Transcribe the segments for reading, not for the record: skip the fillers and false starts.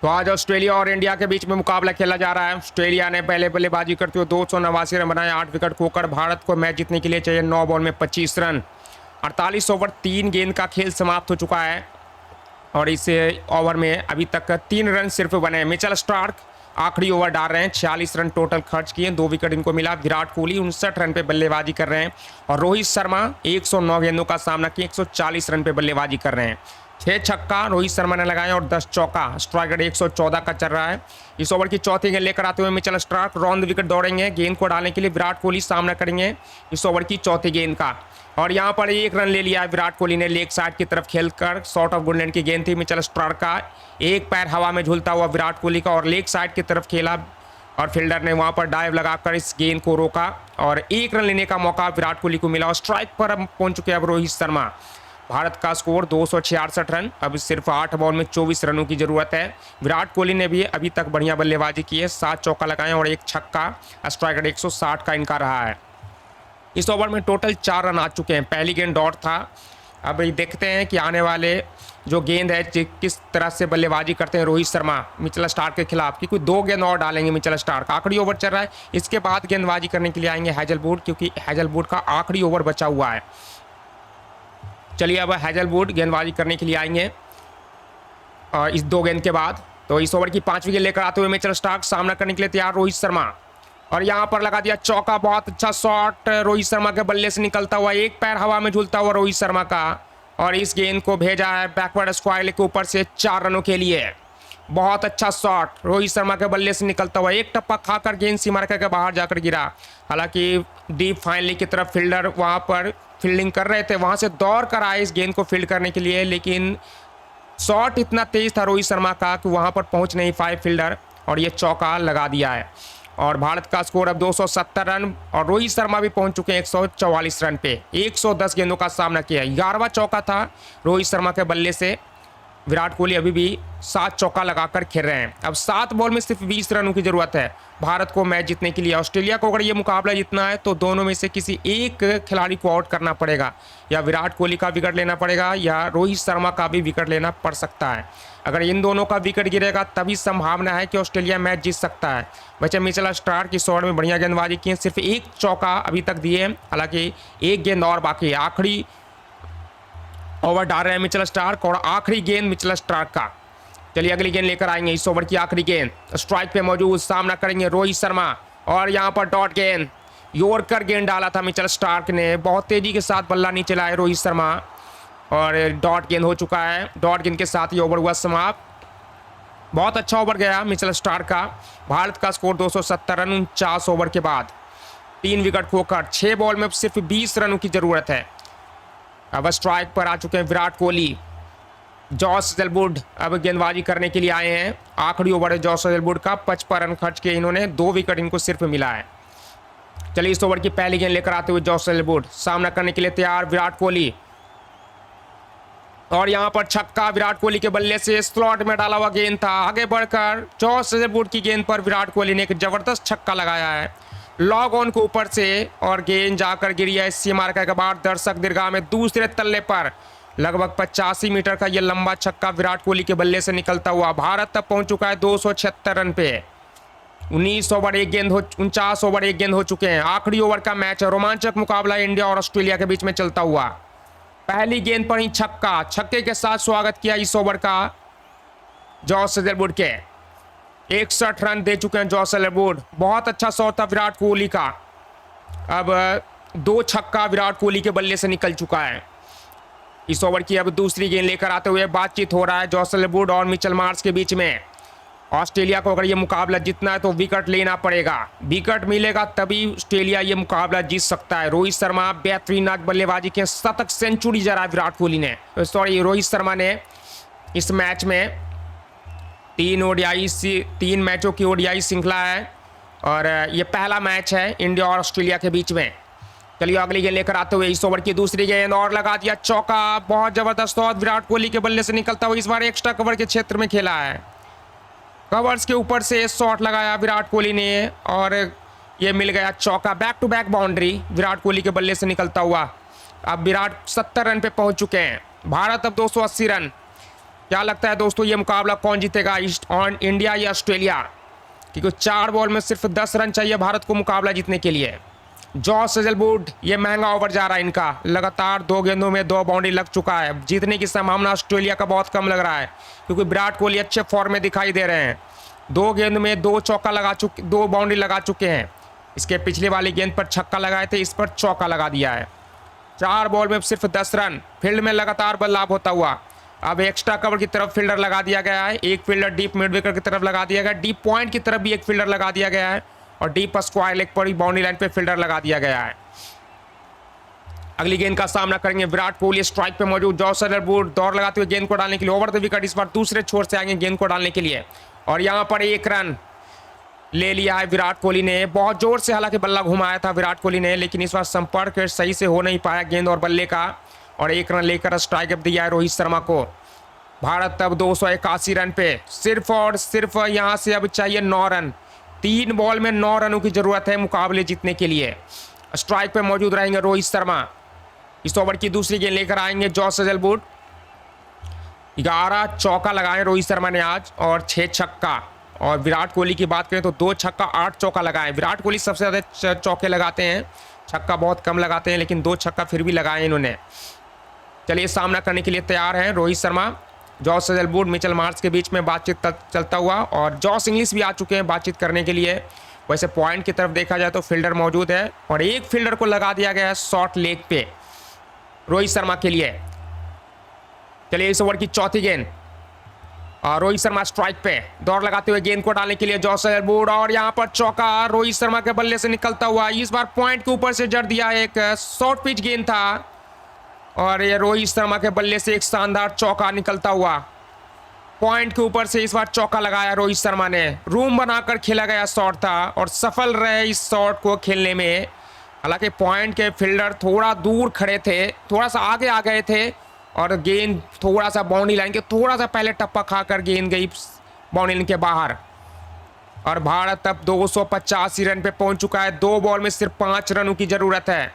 तो आज ऑस्ट्रेलिया और इंडिया के बीच में मुकाबला खेला जा रहा है। ऑस्ट्रेलिया ने पहले बल्लेबाजी करते हुए 289 रन बनाए, 8 विकेट खोकर। भारत को मैच जीतने के लिए चाहिए 9 बॉल में 25 रन। 48 ओवर 3 गेंद का खेल समाप्त हो चुका है और इस ओवर में अभी तक 3 रन सिर्फ बने। मिचेल स्टार्क आखिरी ओवर डाल रहे हैं, 46 रन टोटल खर्च किए, 2 विकेट इनको मिला। विराट कोहली 59 रन पे बल्लेबाजी कर रहे हैं और रोहित शर्मा 109 गेंदों का सामना किए, 140 रन पे बल्लेबाजी कर रहे हैं। 6 छक्का रोहित शर्मा ने लगाए और 10 चौका। स्ट्राइक रेट 114 का चल रहा है। इस ओवर की चौथी गेंद लेकर आते हुए Mitchell Starc Ron the wicket दौड़ेंगे। गेंद को डालने के लिए विराट कोहली सामना करेंगे इस ओवर की चौथी गेंद का, और यहाँ पर 1 रन ले लिया है विराट कोहली ने लेग साइड की तरफ खेलकर। शॉर्ट ऑफ गुडलैंड की गेंद थी। मिचेल स्टार्क का एक पैर हवा में झूलता हुआ विराट कोहली का और लेग साइड की तरफ खेला और फील्डर ने वहां पर डाइव लगाकर इस गेंद को रोका और 1 रन लेने का मौका विराट कोहली को मिला और स्ट्राइक पर पहुंच चुके अब रोहित शर्मा। भारत का स्कोर 266 रन। अब सिर्फ 8 बॉल में 24 रनों की जरूरत है। विराट कोहली ने भी अभी तक बढ़िया बल्लेबाजी की है, 7 चौका लगाए और 1 छक्का। स्ट्राइक रेट 160 का इनका रहा है। इस ओवर में टोटल 4 रन आ चुके हैं। पहली गेंद डॉट था। अब देखते हैं कि आने वाले जो गेंद है किस तरह से बल्लेबाजी करते हैं रोहित शर्मा मिचेल स्टार्क के खिलाफ, क्योंकि 2 गेंद और डालेंगे मिचेल स्टार्क। आखिरी ओवर चल रहा है, इसके बाद गेंदबाजी करने के लिए आएंगे हैजलवुड, क्योंकि हैजलवुड का आखिरी ओवर बचा हुआ है। चलिए अब हैजलवुड गेंदबाजी करने के लिए आएंगे और इस 2 गेंद के बाद। तो इस ओवर की 5वीं गेंद लेकर आते हुए मिचेल स्टार्क सामना करने के लिए तैयार रोहित शर्मा, और यहाँ पर लगा दिया चौका। बहुत अच्छा शॉट रोहित शर्मा के बल्ले से निकलता हुआ, एक पैर हवा में झूलता हुआ रोहित शर्मा का, और इस गेंद को भेजा है बैकवर्ड स्क्वायर के ऊपर से 4 रनों के लिए। बहुत अच्छा शॉट रोहित शर्मा के बल्ले से निकलता हुआ, एक टप्पा खाकर गेंद सीमा रेखा के बाहर जाकर गिरा। हालांकि डीप फाइनली की तरफ फील्डर वहां पर फील्डिंग कर रहे थे, वहां से दौड़ कर आए इस गेंद को फील्ड करने के लिए, लेकिन शॉट इतना तेज था रोहित शर्मा का कि वहां पर पहुंच नहीं पाए फील्डर और ये चौका लगा दिया है। और भारत का स्कोर अब 270 रन और रोहित शर्मा भी पहुंच चुके हैं 144 रन पे। 110 गेंदों का सामना किया। 11वां चौका था रोहित शर्मा के बल्ले से। विराट कोहली अभी भी 7 चौका लगाकर खेल रहे हैं। अब 7 बॉल में सिर्फ 20 रनों की जरूरत है भारत को मैच जीतने के लिए। ऑस्ट्रेलिया को अगर ये मुकाबला जीतना है तो दोनों में से किसी एक खिलाड़ी को आउट करना पड़ेगा, या विराट कोहली का विकेट लेना पड़ेगा या रोहित शर्मा का भी विकेट लेना पड़ सकता है। अगर इन दोनों का विकेट गिरेगा तभी संभावना है कि ऑस्ट्रेलिया मैच जीत सकता है। वैसे मिचेल स्टार्क की शॉट में बढ़िया गेंदबाजी की है, सिर्फ 1 चौका अभी तक दिए, हालांकि 1 गेंद और बाकी है। आखिरी ओवर डाल रहे हैं मिचेल स्टार्क और आखिरी गेंद मिचेल स्टार्क का। चलिए अगली गेंद लेकर आएंगे। इस ओवर की आखिरी गेंद स्ट्राइक पे मौजूद, सामना करेंगे रोहित शर्मा, और यहाँ पर डॉट गेंद यॉर्कर गेंद डाला था मिचेल स्टार्क ने। बहुत तेजी के साथ बल्ला नहीं चलाए रोहित शर्मा और डॉट गेंद हो चुका है। डॉट गेंद के साथ ही ओवर हुआ समाप्त। बहुत अच्छा ओवर गया मिचेल स्टार्क का। भारत का स्कोर 270 रन 49 ओवर के बाद, 3 विकेट खोकर। 6 बॉल में सिर्फ 20 रनों की जरूरत है। अब स्ट्राइक पर आ चुके हैं विराट कोहली। जॉस हेजलवुड अब गेंदबाजी करने के लिए आए हैं। आखिरी ओवर है जॉस हेजलवुड का। 55 रन खर्च किए इन्होंने, 2 विकेट इनको सिर्फ मिला है। चलिए इस ओवर की पहली गेंद लेकर आते हुए जॉस हेजलवुड सामना करने के लिए तैयार विराट कोहली, और यहां पर छक्का विराट कोहली के बल्ले से। स्लॉट में डाला हुआ गेंद था। आगे बढ़कर जॉस हेजलवुड की गेंद पर विराट कोहली ने एक जबरदस्त छक्का लगाया है लॉग ऑन के ऊपर से, और गेंद जाकर गिरी है सीमा रेखा के बाहर दर्शक दीर्घा में दूसरे तल्ले पर। लगभग 85 मीटर का यह लंबा छक्का विराट कोहली के बल्ले से निकलता हुआ। भारत तक पहुंच चुका है 276 रन पे। 19 ओवर 1 गेंद हो 49 ओवर 1 गेंद हो चुके हैं। आखिरी ओवर का मैच है। रोमांचक मुकाबला इंडिया और ऑस्ट्रेलिया के बीच में चलता हुआ। पहली गेंद पर ही छक्का, छक्के के साथ स्वागत किया इस ओवर का जॉस हेजलवुड के। 61 रन दे चुके हैं जॉस हेजलवुड। बहुत अच्छा शॉट था विराट कोहली का। अब 2 छक्का विराट कोहली के बल्ले से निकल चुका है। इस ओवर की अब दूसरी गेंद लेकर आते हुए बातचीत हो रहा है जॉस हेजलवुड और मिचेल मार्श के बीच में। ऑस्ट्रेलिया को अगर ये मुकाबला जीतना है तो विकेट लेना पड़ेगा। विकेट मिलेगा तभी ऑस्ट्रेलिया ये मुकाबला जीत सकता है। रोहित शर्मा बेहतरीन बल्लेबाजी के, शतक सेंचुरी जरा विराट कोहली ने, सॉरी रोहित शर्मा ने इस मैच में 3 मैचों की ओडीआई श्रृंखला है और ये पहला मैच है इंडिया और ऑस्ट्रेलिया के बीच में। चलिए अगली गेंद लेकर आते हुए इस ओवर की दूसरी गेंद, और लगा दिया चौका। बहुत जबरदस्त शॉट विराट कोहली के बल्ले से निकलता हुआ। इस बार एक्स्ट्रा कवर के क्षेत्र में खेला है। कवर्स के ऊपर से शॉट लगाया विराट कोहली ने और ये मिल गया चौका। Back to back boundary Virat Kohli के बल्ले से निकलता हुआ। अब विराट 70 रन पे पहुंच चुके हैं। भारत अब 280 रन क्या लगता है दोस्तों ये मुकाबला कौन जीतेगा, ईस्ट ऑन इंडिया या ऑस्ट्रेलिया? क्योंकि 4 बॉल में सिर्फ 10 रन चाहिए भारत को मुकाबला जीतने के लिए। जॉस हेजलवुड, ये महंगा ओवर जा रहा है इनका, लगातार 2 गेंदों में 2 बाउंड्री लग चुका है। जीतने की संभावना ऑस्ट्रेलिया का बहुत कम लग रहा है क्योंकि विराट कोहली अच्छे फॉर्म में दिखाई दे रहे हैं। 2 गेंद में 2 चौका लगा चुके, 2 बाउंड्री लगा चुके हैं। इसके पिछले वाली गेंद पर छक्का लगाए थे, इस पर चौका लगा दिया है। 4 बॉल में सिर्फ 10 रन। फील्ड में लगातार बदलाव होता हुआ अब एक्स्ट्रा कवर की तरफ फील्डर लगा दिया गया है। एक फील्डर डीप मिड विकेट की तरफ लगा दिया गया, डीप पॉइंट की तरफ भी एक फील्डर लगा दिया गया है और डीप स्क्वायर लेग पर ही बाउंड्री लाइन पे फील्डर लगा दिया गया है। अगली गेंद का सामना करेंगे विराट कोहली। स्ट्राइक पे मौजूद जॉस हेजलवुड दौड़ लगाते हुए गेंद को डालने के लिए ओवर द विकेट, इस बार दूसरे छोर से आएंगे गेंद को डालने के लिए और यहाँ पर 1 रन ले लिया है विराट कोहली ने। बहुत जोर से हालांकि बल्ला घुमाया था विराट कोहली ने, लेकिन इस बार संपर्क सही से हो नहीं पाया गेंद और बल्ले का और 1 रन लेकर स्ट्राइक अप दिया है रोहित शर्मा को। भारत अब 281 रन पे, सिर्फ और सिर्फ यहाँ से अब चाहिए 9 रन। 3 बॉल में 9 रनों की जरूरत है मुकाबले जीतने के लिए। स्ट्राइक पे मौजूद रहेंगे रोहित शर्मा। इस ओवर की दूसरी गेंद लेकर आएंगे जॉस हेजलवुड। 11 चौका लगाए रोहित शर्मा ने आज और 6 छक्का। और विराट कोहली की बात करें तो 2 छक्का 8 चौका लगाए। विराट कोहली सबसे ज़्यादा चौके लगाते हैं, छक्का बहुत कम लगाते हैं, लेकिन 2 छक्का फिर भी लगाए इन्होंने। चलिए सामना करने के लिए तैयार हैं Rohit Sharma. Josh Hazlewood Mitchell Marsh के बीच में बातचीत चलता हुआ और जॉस इंग्लिश भी आ चुके हैं बातचीत करने के लिए। वैसे पॉइंट की तरफ देखा जाए तो फील्डर मौजूद है और एक फील्डर को लगा दिया गया है शॉर्ट लेग पे रोहित शर्मा के लिए। चलिए इस ओवर की चौथी गेंद और रोहित शर्मा स्ट्राइक पे दौड़ लगाते हुए गेंद को डालने के लिए जॉस हेजलवुड और यहाँ पर चौका रोहित शर्मा के बल्ले से निकलता हुआ। इस बार पॉइंट के ऊपर से जड़ दिया, एक शॉर्ट पिच गेंद था और ये रोहित शर्मा के बल्ले से एक शानदार चौका निकलता हुआ। पॉइंट के ऊपर से इस बार चौका लगाया रोहित शर्मा ने। रूम बनाकर खेला गया शॉट था और सफल रहे इस शॉट को खेलने में। हालांकि पॉइंट के फील्डर थोड़ा दूर खड़े थे, थोड़ा सा आगे आ गए थे और गेंद थोड़ा सा बाउंड्री लाइन के थोड़ा सा पहले टप्पा खाकर गेंद गई बाउंड्री लाइन के बाहर। और भारत अब 285 रन पे पहुंच चुका है। 2 बॉल में सिर्फ 5 रनों की जरूरत है।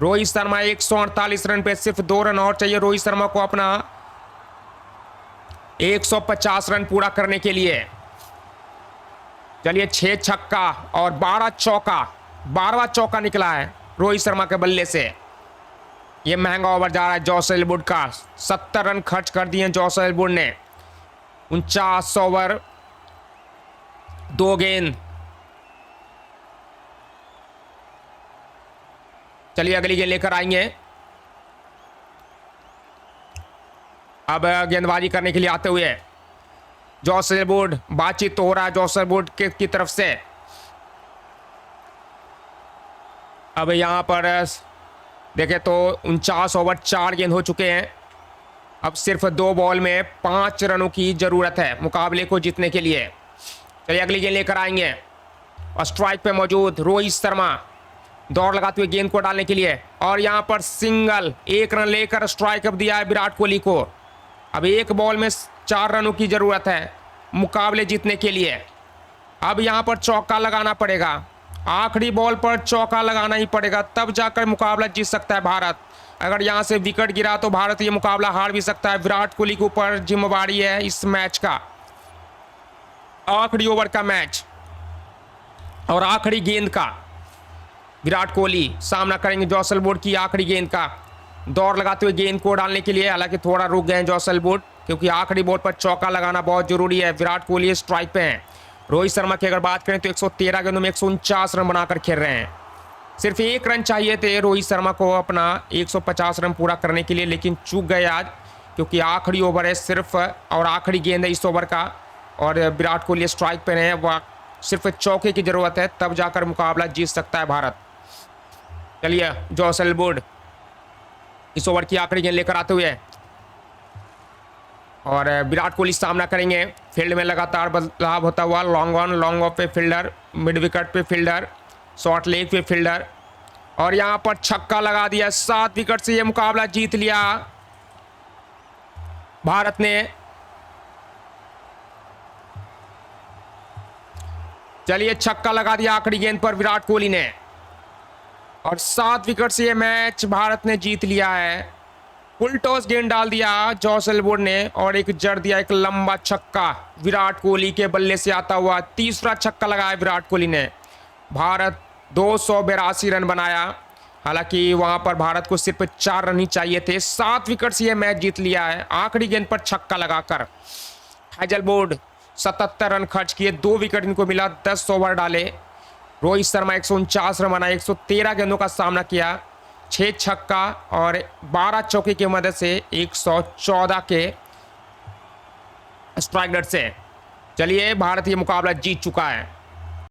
रोहित शर्मा 148 रन पे, सिर्फ 2 रन और चाहिए रोहित शर्मा को अपना 150 रन पूरा करने के लिए। चलिए 6 छक्का और 12 चौका, 12वां चौका निकला है रोहित शर्मा के बल्ले से। ये महंगा ओवर जा रहा है जॉस हेजलवुड का। 70 रन खर्च कर दिए जॉस हेजलवुड ने। 49 ओवर 2 गेंद। चलिए अगली गेंद लेकर आएंगे। अब गेंदबाजी करने के लिए आते हुए जॉस हेजलवुड, बातचीत तो हो रहा है जॉस हेजलवुड की तरफ से। अब यहां पर देखें तो 49 ओवर 4 गेंद हो चुके हैं। अब सिर्फ 2 बॉल में 5 रनों की जरूरत है मुकाबले को जीतने के लिए। चलिए अगली गेंद लेकर आएंगे और स्ट्राइक पे मौजूद रोहित शर्मा दौड़ लगाते हुए गेंद को डालने के लिए और यहां पर सिंगल, 1 रन लेकर स्ट्राइक अप दिया है विराट कोहली को। अब 1 बॉल में 4 रनों की जरूरत है मुकाबले जीतने के लिए। अब यहां पर चौका लगाना पड़ेगा, आखिरी बॉल पर चौका लगाना ही पड़ेगा, तब जाकर मुकाबला जीत सकता है भारत। अगर यहां से विकेट गिरा तो भारत ये मुकाबला हार भी सकता है। विराट कोहली के ऊपर जिम्मेवारी है इस मैच का। आखिरी ओवर का मैच और आखिरी गेंद का विराट कोहली सामना करेंगे जॉस हेजलवुड की आखिरी गेंद का। दौड़ लगाते हुए गेंद को डालने के लिए, हालांकि थोड़ा रुक गए जॉस हेजलवुड क्योंकि आखिरी बॉल पर चौका लगाना बहुत जरूरी है। विराट कोहली स्ट्राइक पे हैं। रोहित शर्मा की अगर बात करें तो 113 गेंदों में 149 रन बनाकर खेल रहे हैं। सिर्फ 1 रन चाहिए थे रोहित शर्मा को अपना 150 रन पूरा करने के लिए, लेकिन चूक गए आज क्योंकि आखिरी ओवर है सिर्फ और आखिरी गेंद है इस ओवर का और विराट कोहली स्ट्राइक पे हैं। वह सिर्फ चौके की जरूरत है, तब जाकर मुकाबला जीत सकता है भारत। चलिए जॉस हेजलवुड इस ओवर की आखिरी गेंद लेकर आते हुए और विराट कोहली सामना करेंगे। फील्ड में लगातार बदलाव होता हुआ, लॉन्ग ऑन लॉन्ग ऑफ पे फील्डर, मिड विकेट पे फील्डर, शॉर्ट लेग पे फील्डर और यहां पर छक्का लगा दिया। 7 विकेट से ये मुकाबला जीत लिया भारत ने। चलिए छक्का लगा दिया आखिरी गेंद पर विराट कोहली ने और 7 विकेट से ये मैच भारत ने जीत लिया है। फुल टॉस गेंद डाल दिया जॉस हेजलवुड ने और एक जड़ दिया एक लंबा छक्का। विराट कोहली के बल्ले से आता हुआ तीसरा छक्का लगाया विराट कोहली ने। भारत 282 रन बनाया। हालांकि वहां पर भारत को सिर्फ 4 रन ही चाहिए थे। 7 विकेट से यह मैच जीत लिया है आखिरी गेंद पर छक्का लगाकर। हेजलवुड 77 रन खर्च किए, 2 विकेट इनको मिला, 10 ओवर डाले। रोहित शर्मा 149 रन बनाए, 113 गेंदों का सामना किया, 6 छक्का और 12 चौके की मदद से 114 के स्ट्राइक रेट से। चलिए भारत ये मुकाबला जीत चुका है।